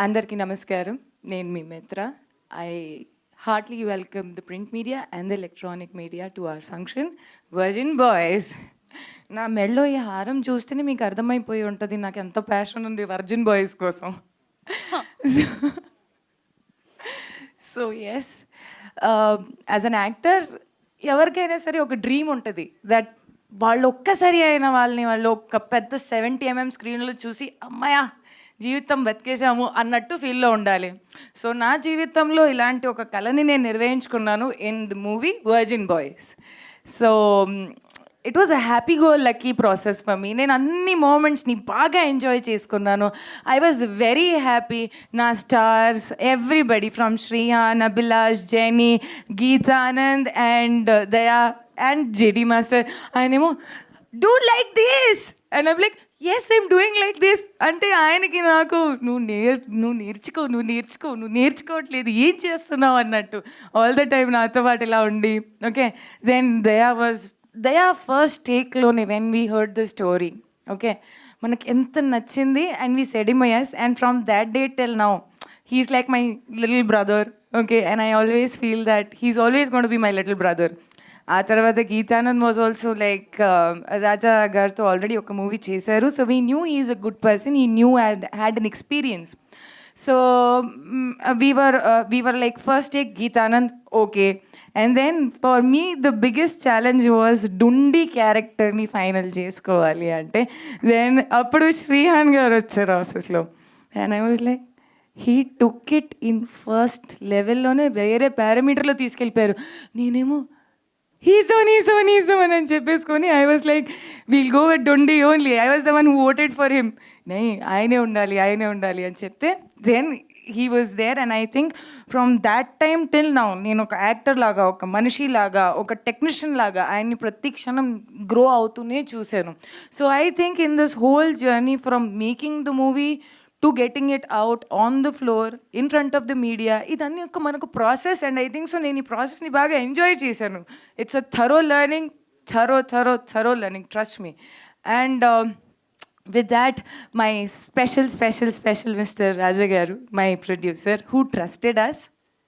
అందరికీ నమస్కారం. నేను మీ మిత్ర. I heartily welcome the print media and the electronic media to our function, Virgin Boys. నా మెడలో ఈ హారం చూస్తేనే మీకు అర్థమైపోయి ఉంటుంది నాకు ఎంత ప్యాషన్ ఉంది వర్జిన్ బాయ్స్ కోసం. So yes, as an actor ఎవరికైనా సరే ఒక డ్రీమ్ ఉంటుంది దట్ వాళ్ళు ఒక్కసారి అయిన వాళ్ళు ఒక పెద్ద 70 mm స్క్రీన్లో చూసి అమ్మాయా జీవితం బతికేసాము అన్నట్టు ఫీల్లో ఉండాలి. సో నా జీవితంలో ఇలాంటి ఒక కళని నేను నిర్వహించుకున్నాను in the movie Virgin Boys. So it was a happy go lucky process for me. నేను అన్ని మూమెంట్స్ని బాగా ఎంజాయ్ చేసుకున్నాను. I was very happy. నా stars everybody from Shreyan, Abhilash, Geni, Geethanand and Daya and JD master ఆయనేమో do like this and I'm like yes I'm doing like this అంటే ఆయనకి నాకు నువ్వు నేర్చుకోవట్లేదు ఏం చేస్తున్నావు అన్నట్టు ఆల్ ద టైమ్ నాతో పాటు ఇలా ఉండి. ఓకే, దెన్ దయా ఫస్ట్ టేక్లోనే when we heard the story, okay మనకి ఎంత నచ్చింది and we said him yes, and from that day till now he's like my little brother. Okay, and I always feel that he's always going to be my little brother. ఆ తర్వాత Geethanand was also like Raja గారితో already ఒక movie చేశారు. So we knew he is a good person, he new had an experience. So we were like first take Geethanand, okay. And then for me the biggest challenge was Dhundi క్యారెక్టర్ని final చేసుకోవాలి అంటే then అప్పుడు శ్రీహాన్ గారు వచ్చారు ఆఫీస్లో and I was like he took it in first లెవెల్లోనే వేరే పారామీటర్లో తీసుకెళ్ళిపోయారు. నేనేమో he's the one అని చెప్పేసుకొని I was like we'll go with Dhondi only. I was the one who voted for him. ఆయనే ఉండాలి అని చెప్తే then he was there. And I think from that time till now నేను ఒక యాక్టర్ లాగా, ఒక మనిషి లాగా, ఒక టెక్నీషియన్ లాగా ఆయన్ని ప్రతి క్షణం గ్రో అవుతూనే చూశాను. So I think in this whole journey from making the movie to getting it out on the floor in front of the media, ఇదన్నీ ఒక మనకు process. And I think so నేను ఈ ప్రాసెస్ని బాగా ఎంజాయ్ చేశాను. It's a thorough learning, thorough learning, trust me. And with that, my special Mr. Raja garu, my producer, who trusted us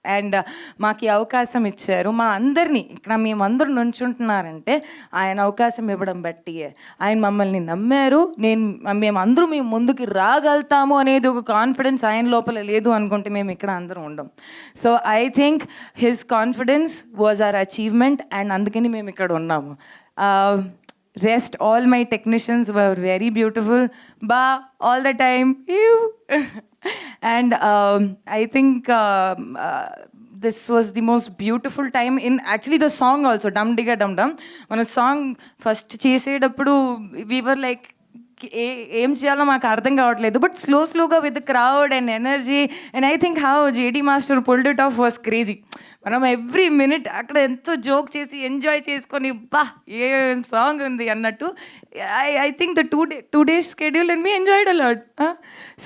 and మాకు ఈ అవకాశం ఇచ్చారు. మా అందరినీ ఇక్కడ మేమందరూ నుంచుంటున్నారంటే ఆయన అవకాశం ఇవ్వడం బట్టి ఆయన మమ్మల్ని నమ్మారు. మేమందరూ ముందుకు రాగలుగుతాము అనేది ఒక కాన్ఫిడెన్స్ ఆయన లోపల లేదు అనుకుంటే మేము ఇక్కడ అందరం ఉండం. So I think his confidence was our achievement and అందుకని మేము ఇక్కడ ఉన్నాము. Rest, all my technicians were very beautiful. Ba, all the time. And I think this was the most beautiful time in actually the song also, Dum Digga Dum Dum. When a song first చేసేటప్పుడు we were like ఏం చేయాలో మాకు అర్థం కావట్లేదు. But స్లోగా with the crowd and energy and I think how JD master pulled it of was crazy. మనం every minute అక్కడ ఎంతో జోక్ చేసి ఎంజాయ్ చేసుకొని బా ఏ సాంగ్ ఉంది అన్నట్టు. I think the two days schedule and me enjoyed a lot.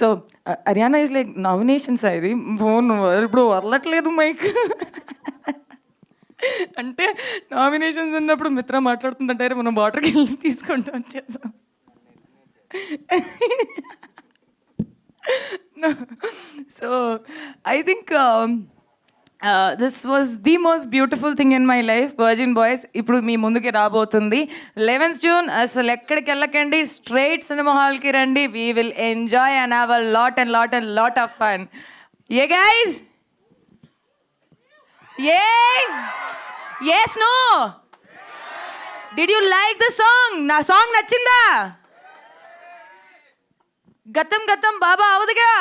So Haryana is like nominations ఇది phone ఇప్పుడు వదలట్లేదు మైక్ అంటే నామినేషన్స్ ఉన్నప్పుడు మిత్ర మాట్లాడుతుందంటారు మనం వాటర్కి వెళ్ళి తీసుకుంటాం చేస్తాం. No. So I think this was the most beautiful thing in my life, Virgin Boys. ఇప్పుడు మీ ముందుకి రాబోతుంది 11th June. అసలు ఎక్కడికి వెళ్ళకండి, స్ట్రైట్ సినిమా హాల్కి రండి. We will enjoy and have a lot of fun. Yeah guys? Yeah? Yes, no? Did you like the song? నా song నచ్చిందా? గతం బాబా అవదుగా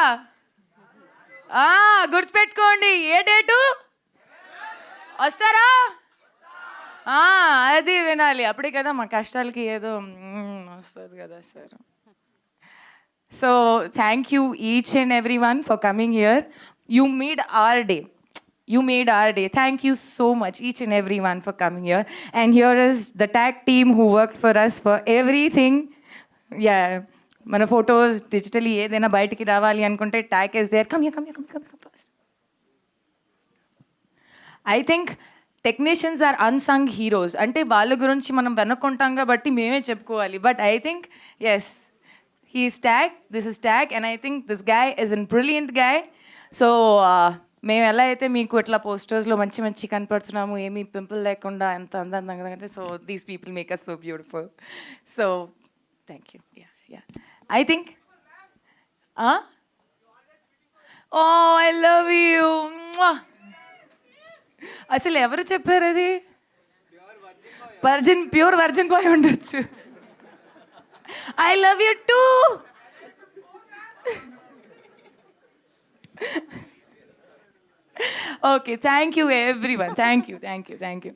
గుర్తుపెట్టుకోండి. ఏ డేటు వస్తారా? అది వినాలి, అప్పుడే కదా మా కష్టాలకి ఏదో వస్తుంది కదా sir. So thank you each and every one for coming here. You made our day. Thank you so much, each and every one, for coming here. And here is the tag team who worked for us for everything. Yeah. మన photos digitally ఏదైనా బయటికి రావాలి అనుకుంటే tag is there. Come first. I think technicians are unsung heroes. అంటే వాళ్ళ గురించి మనం వెనుకుంటాం కాబట్టి మేమే చెప్పుకోవాలి. But I think yes he's tag, this is tag, and I think this guy is a brilliant guy. So మేము ఎలా అయితే మీకు ఇట్లా పోస్టర్స్లో మంచి మంచి కనపడుతున్నాము, ఏమీ పింపుల్ లేకుండా ఎంత అందంగా అంటే, so these people make us so beautiful. So thank you. Yeah yeah I think oh I love you. అసలు ఎవరు చెప్పారు అది? ప్యూర్ వర్జిన్ బాయ్ ఉండొచ్చు. I love you too. Okay, thank you everyone. Thank you.